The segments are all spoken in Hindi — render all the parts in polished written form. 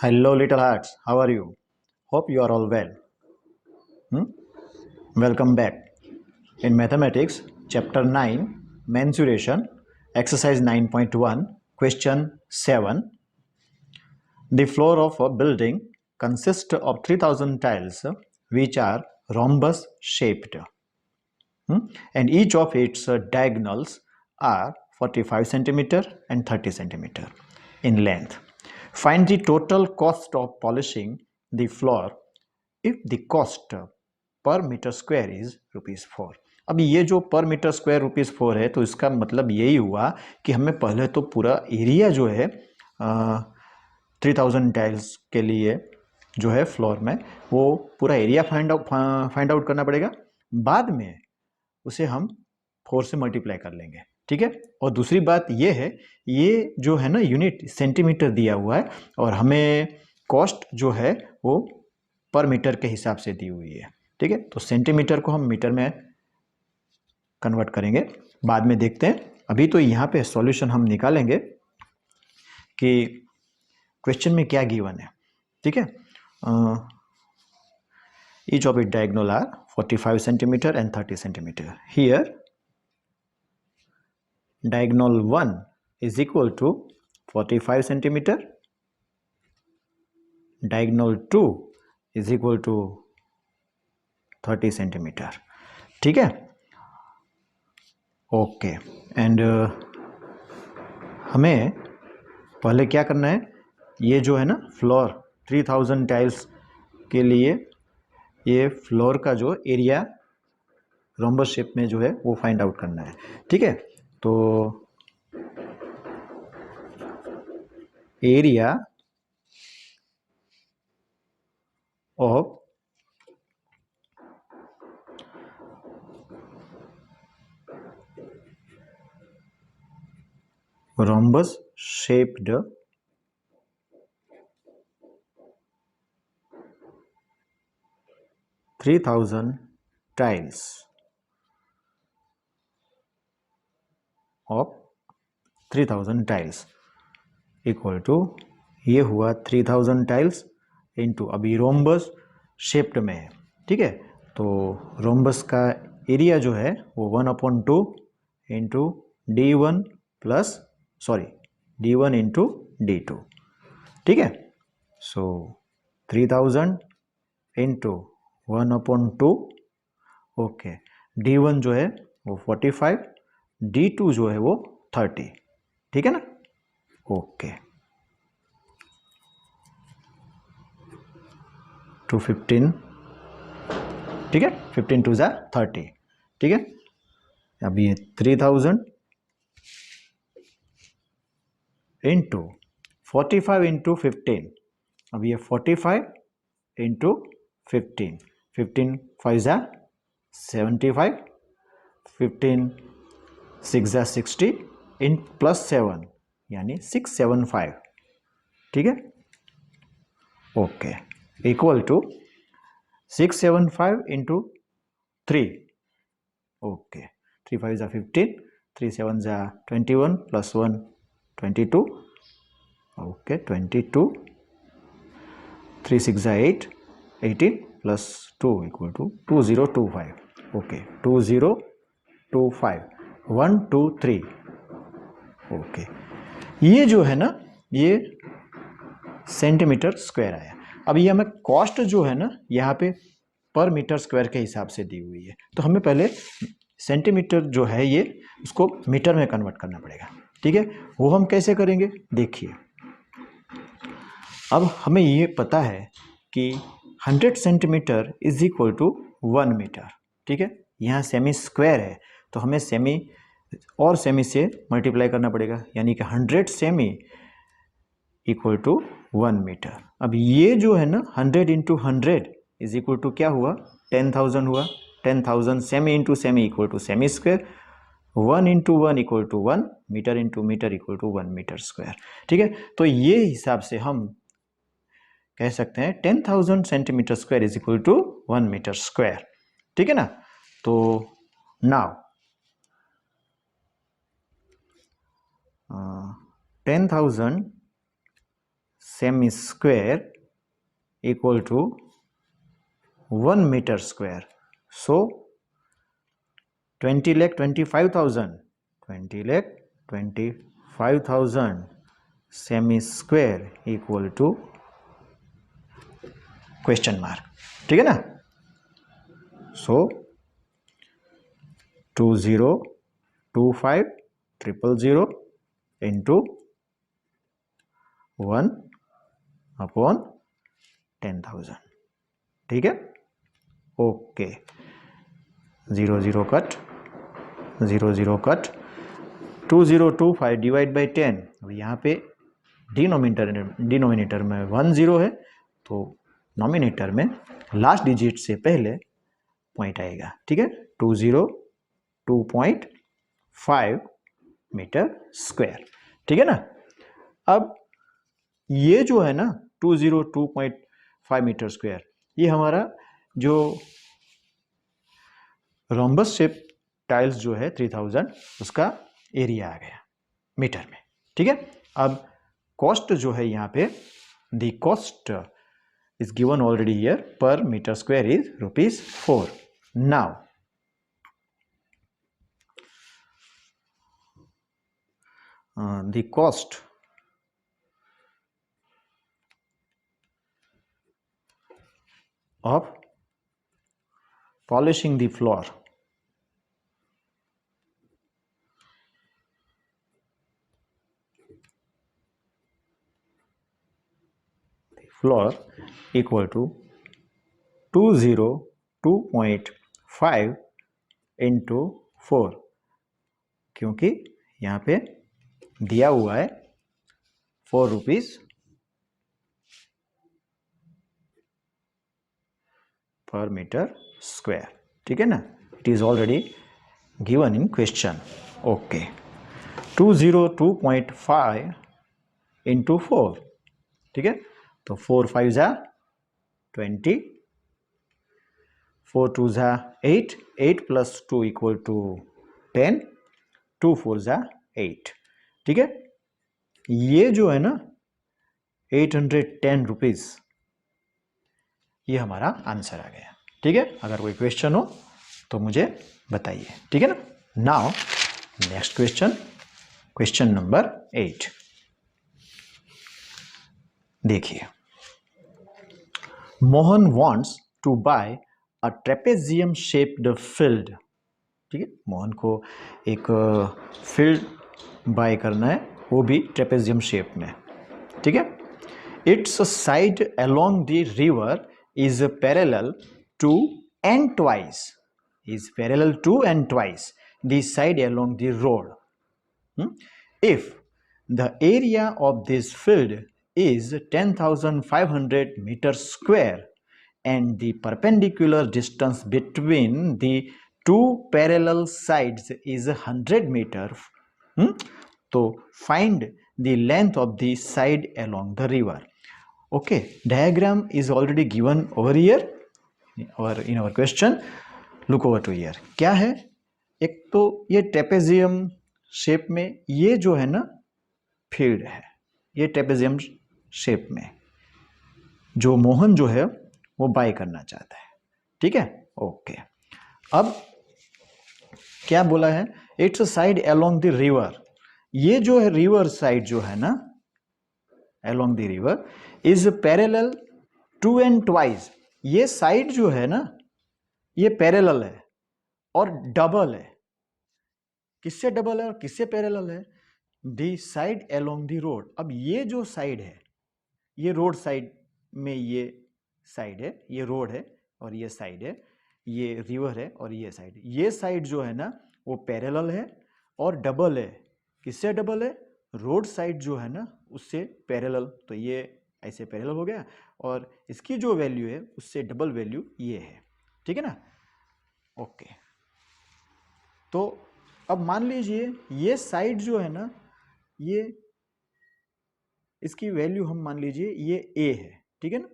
Hello, little hearts. How are you? Hope you are all well. Hmm? Welcome back. In mathematics, chapter 9, mensuration, exercise 9.1, question 7. The floor of a building consists of 3000 tiles which are rhombus shaped. And each of its diagonals are 45 centimeter and 30 centimeter in length. Find the total cost of polishing the floor if the cost पर मीटर स्क्वायर इज ₹4। अब ये जो पर मीटर स्क्वायर ₹4 है, तो इसका मतलब यही हुआ कि हमें पहले तो पूरा एरिया जो है 3000 टाइल्स के लिए जो है फ्लोर में, वो पूरा एरिया फाइंड आउट करना पड़ेगा। बाद में उसे हम 4 से मल्टीप्लाई कर लेंगे, ठीक है। और दूसरी बात ये है, ये जो है ना यूनिट सेंटीमीटर दिया हुआ है और हमें कॉस्ट जो है वो पर मीटर के हिसाब से दी हुई है, ठीक है। तो सेंटीमीटर को हम मीटर में कन्वर्ट करेंगे, बाद में देखते हैं। अभी तो यहाँ पे सॉल्यूशन हम निकालेंगे कि क्वेश्चन में क्या गिवन है, ठीक है। Each of its diagonal are 45 centimeter and 30 centimeter. Here, diagonal 1 is equal to 45 centimeter. Diagonal 2 is equal to 30 centimeter. ठीक है, ओके। एंड हमें पहले क्या करना है, ये जो है ना फ्लोर 3000 टाइल्स के लिए ये फ्लोर का जो एरिया रोम्बस शेप में जो है वो फाइंड आउट करना है, ठीक है। तो area of rhombus shaped (3000 tiles of 3000 tiles equal to, ये हुआ 3000 टाइल्स इंटू, अभी रोम्बस शेप्ड में है, ठीक है। तो रोम्बस का एरिया जो है वो 1/2 into D1 plus D1 into D2, ठीक है। सो 3000 इंटू 1/2, ओके। D1 जो है वो 45, D2 जो है वो 30, ठीक है ना, ओके। 215, ठीक है, 15 2 30, ठीक है। अब ये 3000 इंटू 45 इंटू 15, अब ये 45 इंटू 15, 15 5 75, 15 6 60 इन प्लस 7 यानी 675, ठीक है, okay. Equal to 675 into 3, okay. 3 5 15, 3 7 21 plus 1 22, okay 22, 3 6 8 18 plus 2 equal to 2025, okay 2025 1 2 3, okay. ये जो है ना ये सेंटीमीटर स्क्वायर आया। अब ये हमें कॉस्ट जो है ना यहाँ पे पर मीटर स्क्वायर के हिसाब से दी हुई है, तो हमें पहले सेंटीमीटर जो है ये उसको मीटर में कन्वर्ट करना पड़ेगा, ठीक है। वो हम कैसे करेंगे, देखिए। अब हमें ये पता है कि 100 centimetre is equal to 1 metre, ठीक है। यहाँ सेमी स्क्वायर है तो हमें सेमी और सेमी से मल्टीप्लाई करना पड़ेगा, यानी कि 100 सेमी इक्वल टू 1 मीटर। अब ये जो है ना 100 इंटू 100 इज इक्वल टू क्या हुआ, 10,000 हुआ। 10,000 cm into cm equal to cm square, 1 into 1 equal to 1, metre into metre equal to 1 metre square, ठीक है। तो ये हिसाब से हम कह सकते हैं 10,000 centimetre square is equal to 1 metre square, ठीक है ना। तो now 10,000 cm square equal to 1 metre square. So 20,25,000 cm square equal to question mark. ठीक है ना. So 2025,000 into 1/10,000. ठीक है. Okay. 0 0 cut, 0 0 cut. 2025 divide by 10. अब यहाँ पे डिनोमिनेटर में 1 0 है, तो नॉमिनेटर में लास्ट डिजिट से पहले पॉइंट आएगा. ठीक है. 202.5 मीटर स्क्वायर. ठीक है ना. अब ये जो है ना 202.5 मीटर स्क्वायर, ये हमारा जो रोम्बस शेप टाइल्स जो है 3000, उसका एरिया आ गया मीटर में. ठीक है. अब कॉस्ट जो है यहाँ पे, the cost is given already here, per meter square is ₹4. Now the cost of polishing the floor equal to 202.5 into 4, क्योंकि यहाँ पे दिया हुआ है ₹4 पर मीटर स्क्वायर. ठीक है ना. It is already given in question. Okay. 202.5 into 4. ठीक है. तो 4 5 जा 20, 4 2 जा 8, 8 प्लस 2 इक्वल टू 10, 2 4 जा 8. ठीक है. ये जो है ना ₹810, ये हमारा आंसर आ गया. ठीक है. अगर कोई क्वेश्चन हो तो मुझे बताइए. ठीक है ना. Now next question, question number 8. देखिए, Mohan wants to buy a trapezium shaped field. ठीक है. मोहन को एक फील्ड बाय करना है, वो भी ट्रेपेजियम शेप में. ठीक है. It's side along the river is parallel to and twice the side along the road. If the area of this field is 10,500 meters square and the perpendicular distance between the two parallel sides is 100 meters, so find the length of the side along the river. Okay, diagram is already given over here in our question. Look over to here. क्या है, एक तो ये ट्रेपेजियम शेप में ये जो है ना फील्ड है, ये ट्रेपेजियम शेप में जो मोहन जो है वो बाय करना चाहता है. ठीक है. ओके. अब क्या बोला है, it's side along the river. ये जो है रिवर साइड जो है ना along the river is parallel to and twice. ये साइड जो है ना ये पैरेलल है और डबल है. किससे डबल है और किससे पैरेलल है? दी साइड along the road. अब ये जो साइड है, ये रोड साइड में ये साइड है, ये रोड है और ये साइड है, ये रिवर है और ये साइड. ये साइड जो है ना वो पैरेलल है और डबल है. किससे डबल है? रोड साइड जो है ना उससे पैरेलल. तो ये ऐसे पैरेलल हो गया और इसकी जो वैल्यू है उससे डबल वैल्यू ये है. ठीक है ना. ओके. तो अब मान लीजिए ये साइड जो है ना, ये इसकी वैल्यू हम मान लीजिए ये ए है. ठीक है ना.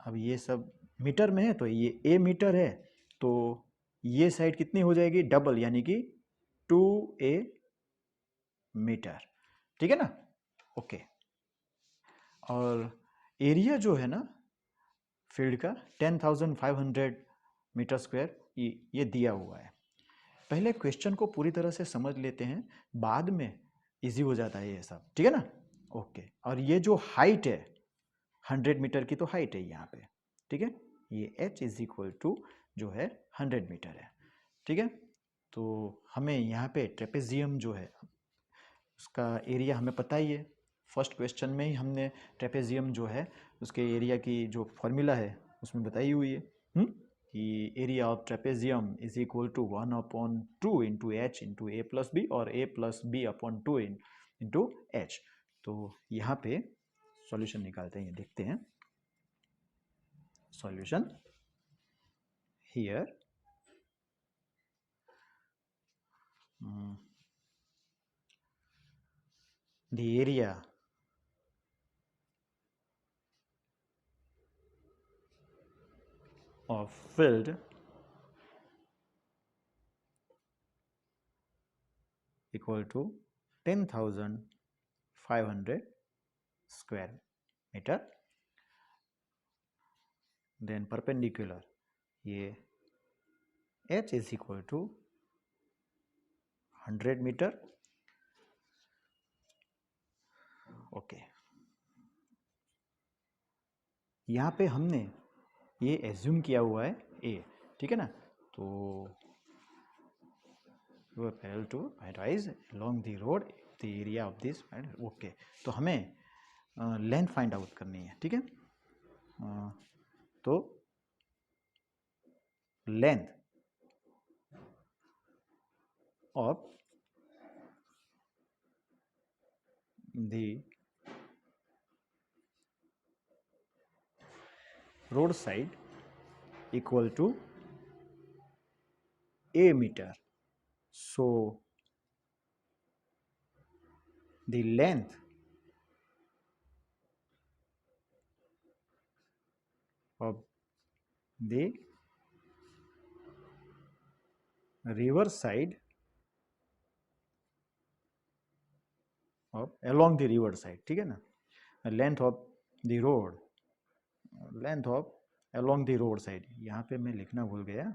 अब ये सब मीटर में है तो ये ए मीटर है, तो ये साइड कितनी हो जाएगी? डबल, यानी कि 2a मीटर. ठीक है ना. ओके. और एरिया जो है ना फील्ड का 10,500 मीटर स्क्वायर ये दिया हुआ है। पहले क्वेश्चन को पूरी तरह से समझ लेते हैं, बाद में इजी हो जाता है ये सब, ठीक है ना। ओके, और ये जो हाइट है 100 मीटर की तो हाइट है यहाँ पे, ठीक है। ये h इज इक्वल टू जो है 100 मीटर है, ठीक है। तो हमें यहाँ पे ट्रेपेजियम जो है उसका एरिया हमें पता ही है, फर्स्ट क्वेश्चन में ही हमने ट्रेपेजियम जो है उसके एरिया की जो फॉर्मूला है उसमें बताई हुई है कि area of trapezium is equal to 1/2 into H into A plus B और a plus B upon 2 into H. तो यहाँ पे सॉल्यूशन निकालते हैं, ये देखते हैं solution here. the area of field equal to 10,500 square meter, then perpendicular ये h is equal to 100 metre. Okay, यहाँ पे हमने ये एज्यूम किया हुआ है a, ठीक है ना। तो you are parallel to rise along the road the area of this, okay. तो हमें लेंथ फाइंड आउट करनी है, ठीक है। तो length of the road side equal to a meter. So the length of the river side of along the river side, ठीक है ना। Length of the road, length of along the road side, यहाँ पे मैं लिखना भूल गया,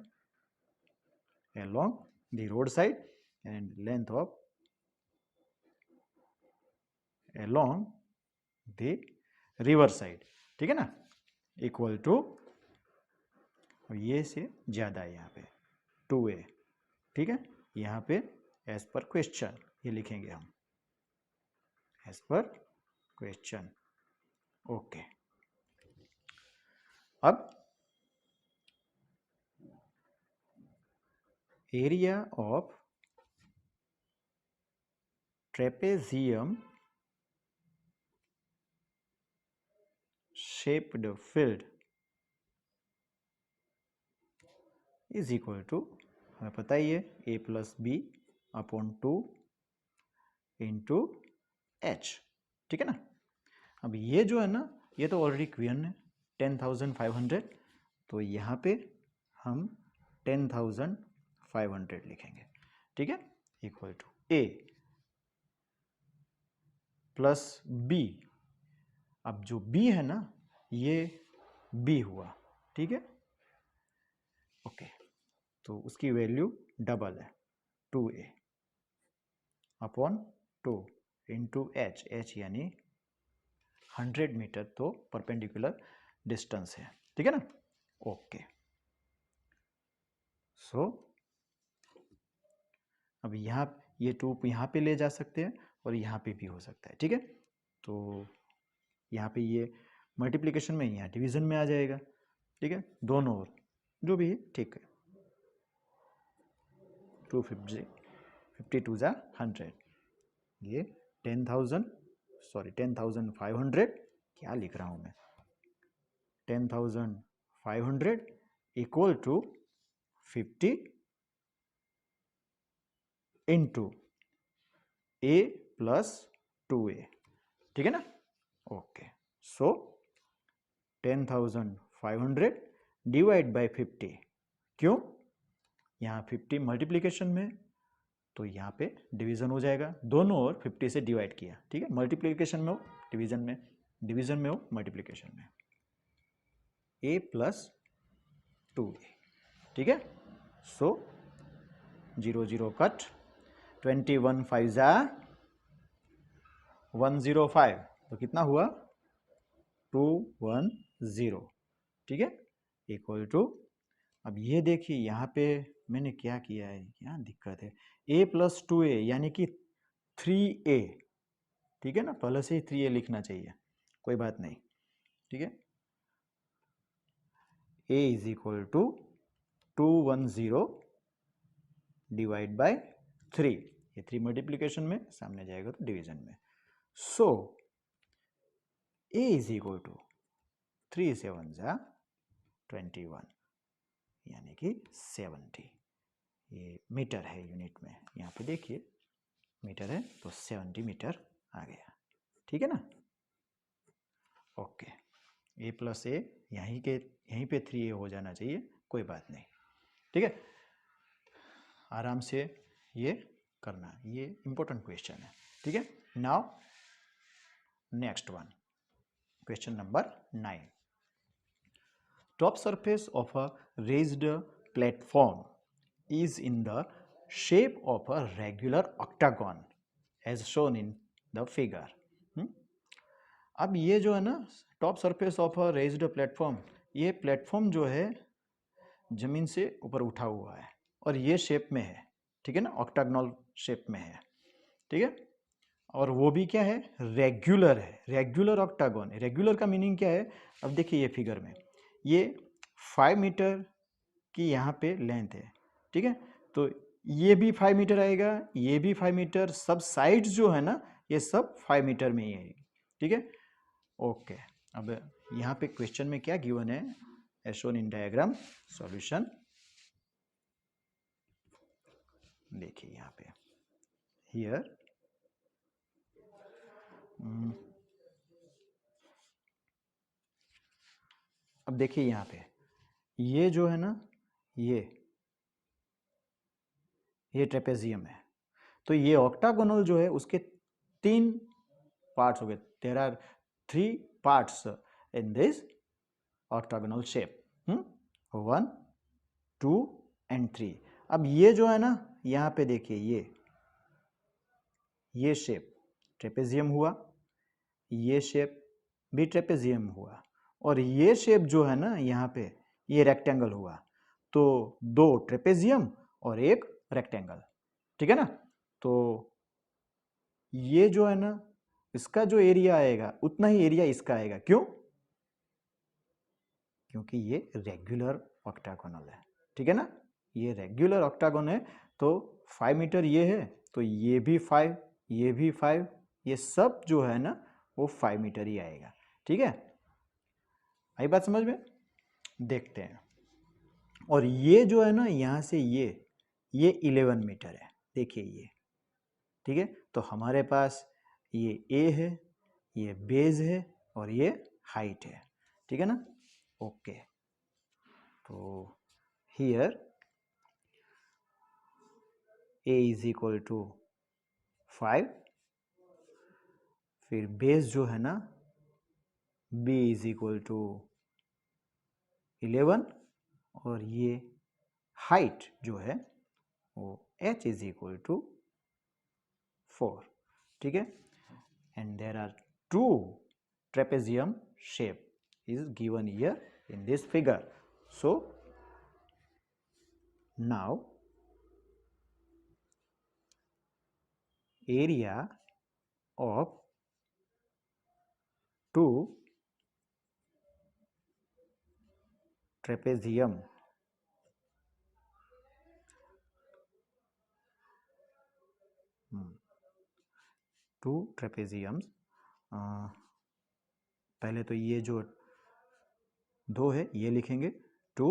along the road side and length of along the river side, ठीक है ना, इक्वल टू, ये से ज़्यादा है यहाँ पे 2a, ठीक है। यहाँ पे एज पर क्वेश्चन ये लिखेंगे हम, एज पर क्वेश्चन। ओके, अब area of trapezium shaped field is equal to, हमें पता ही है a plus B upon 2 into H, ठीक है ना। अब ये जो है ना ये तो ऑलरेडी क्वेश्चन है 10,500, तो यहाँ पे हम 10,500 लिखेंगे, ठीक है, equal to a plus B. अब जो b है ना ये b हुआ, ठीक है। ओके, तो उसकी वैल्यू डबल है 2a upon 2 into H, H यानी 100 मीटर तो परपेंडिकुलर डिस्टेंस है, ठीक है ना। ओके, सो अब यहाँ ये 2 यहाँ पे ले जा सकते हैं और यहाँ पे भी हो सकता है, ठीक है। तो यहाँ पे ये मल्टीप्लिकेशन में, यहाँ डिवीजन में आ जाएगा, ठीक है, दोनों ओर जो भी है, ठीक है। 250 जा 100, ये 10,500, क्या लिख रहा हूँ मैं, 10,500 equal to 50 into a plus 2a, ठीक है ना। ओके, सो 10,500 डिवाइड बाय 50, क्यों, यहाँ 50 मल्टीप्लिकेशन में तो यहाँ पे डिवीजन हो जाएगा, दोनों ओर 50 से डिवाइड किया, ठीक है, मल्टीप्लिकेशन में हो डिवीजन में, डिवीजन में हो मल्टीप्लिकेशन में, a प्लस 2a, ठीक है। सो 0 0 कट, 21 5 जा 105, तो कितना हुआ 210, ठीक है, इक्वल टू। अब ये देखिए यहाँ पे मैंने क्या किया है, यहाँ दिक्कत है, a प्लस 2a यानी कि 3a, ठीक है ना, पहले से ही 3a लिखना चाहिए, कोई बात नहीं, ठीक है। a is equal to 210 divide by 3, ये 3 मल्टीप्लिकेशन में, सामने जाएगा तो डिवीजन में। सो a इज इक्वल टू 3 7 जा 21 यानी कि 70, ये मीटर है यूनिट में, यहाँ पे देखिए मीटर है तो 70 मीटर आ गया, ठीक है ना। ओके, a प्लस ए यहीं पे 3a हो जाना चाहिए, कोई बात नहीं, ठीक है, आराम से ये करना, ये इंपॉर्टेंट क्वेश्चन है, ठीक है। Now next one, question number 9। Top surface of a raised platform is in the shape of a regular octagon as shown in the figure. अब ये जो है ना top surface of a raised platform, ये प्लेटफॉर्म जो है जमीन से ऊपर उठा हुआ है और ये शेप में है, ठीक है ना, ऑक्टागोनल शेप में है, ठीक है, और वो भी क्या है, रेगुलर है, रेगुलर ऑक्टागोन। रेगुलर का मीनिंग क्या है, अब देखिए ये फिगर में, ये 5 मीटर की यहाँ पे लेंथ है, ठीक है, तो ये भी 5 मीटर आएगा, ये भी 5 मीटर, सब साइड्स जो है ना ये सब 5 मीटर में ही आएगी, ठीक है। ओके, अब यहाँ पे क्वेश्चन में क्या गिवन है, as shown in diagram, solution देखिए यहाँ पे, हियर अब देखिए यहाँ पे ये जो है ना, ये ट्रेपेजियम है, तो ये ऑक्टागोनल जो है उसके 3 पार्ट्स हो गए, there are 3 parts in this octagonal shape, 1 2 and 3। अब ये जो है ना यहाँ पे देखिए, ये शेप ट्रेपेजियम हुआ, ये शेप भी ट्रेपेजियम हुआ, और ये शेप जो है ना यहाँ पे ये रेक्टेंगल हुआ, तो 2 ट्रेपेजियम और 1 रेक्टेंगल, ठीक है ना। तो ये जो है ना इसका जो एरिया आएगा उतना ही एरिया इसका आएगा, क्यों, क्योंकि ये रेगुलर ऑक्टागोनल है, ठीक है ना, ये रेगुलर ऑक्टागोन है, तो 5 मीटर ये है, तो ये भी 5, ये भी 5, ये सब जो है ना वो 5 मीटर ही आएगा, ठीक है, आई बात समझ में। देखते हैं, और ये जो है ना यहाँ से ये 11 मीटर है, देखिए ये, ठीक है, तो हमारे पास ये ए है, ये बेस है और ये हाइट है, ठीक है ना। ओके, तो here A is equal to 5, फिर बेस जो है ना बी इज इक्वल टू 11, और ये हाइट जो है वो h इज इक्वल टू 4, ठीक है, and there are 2 trapezium shape is given here in this figure. So now area of 2 trapezium two trapeziums, पहले तो ये जो 2 है ये लिखेंगे 2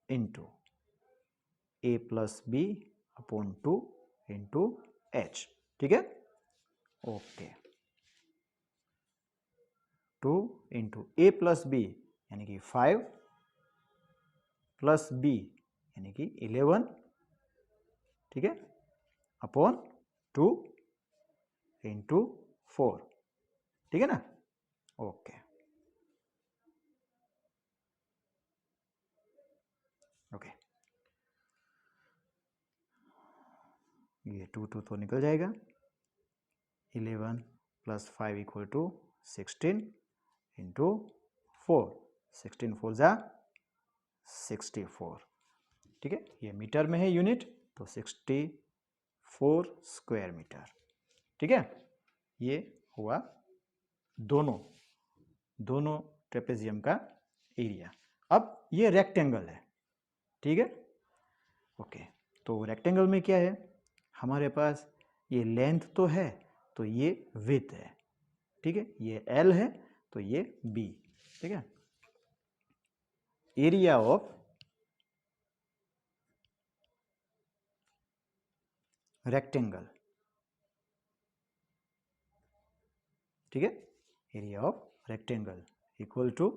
into A plus B upon 2 into H, ठीक है। Okay, 2 into A plus B यानी कि 5 प्लस बी यानी कि 11, ठीक है, अपॉन 2 इंटू 4, ठीक है ना। ओके ओके, ये 2 तो निकल जाएगा। 11 + 5 = 16 इंटू 4, 16 4 जा 64। ठीक है, ये मीटर में है यूनिट, तो 64 स्क्वायर मीटर। ठीक है, ये हुआ दोनों ट्रेपेजियम का एरिया। अब ये रेक्टेंगल है। ठीक है, ओके, तो रेक्टेंगल में क्या है, हमारे पास ये लेंथ तो है, तो ये विड्थ है। ठीक है, ये एल है, तो ये बी। ठीक है, एरिया ऑफ रेक्टेंगल, ठीक है, area of rectangle equal to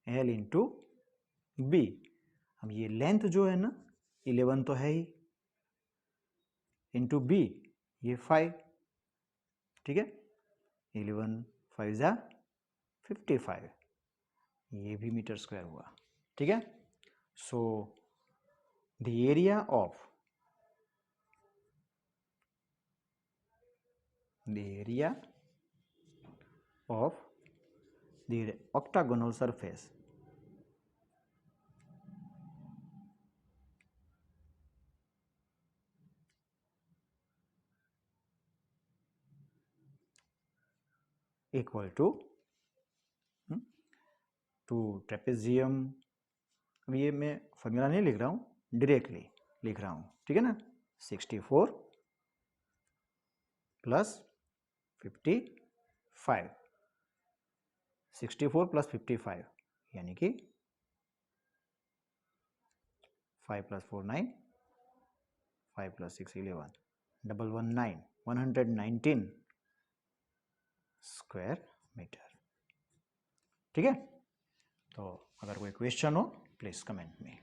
L into B. अब ये लेंथ जो है ना 11 तो है ही, इंटू बी ये 5। ठीक है, 11 5 जा 55, ये भी मीटर स्क्वायर हुआ। ठीक है, so the area of the octagonal surface equal to trapezium. अब ये मैं फॉर्मूला नहीं लिख रहा हूँ, डायरेक्टली लिख रहा हूँ। ठीक है ना, 64 + 55, 64 + 55 यानी कि 5 + 4 9, 5 + 6 11, 119 119 स्क्वायर मीटर। ठीक है, तो अगर कोई क्वेश्चन हो प्लीज कमेंट में।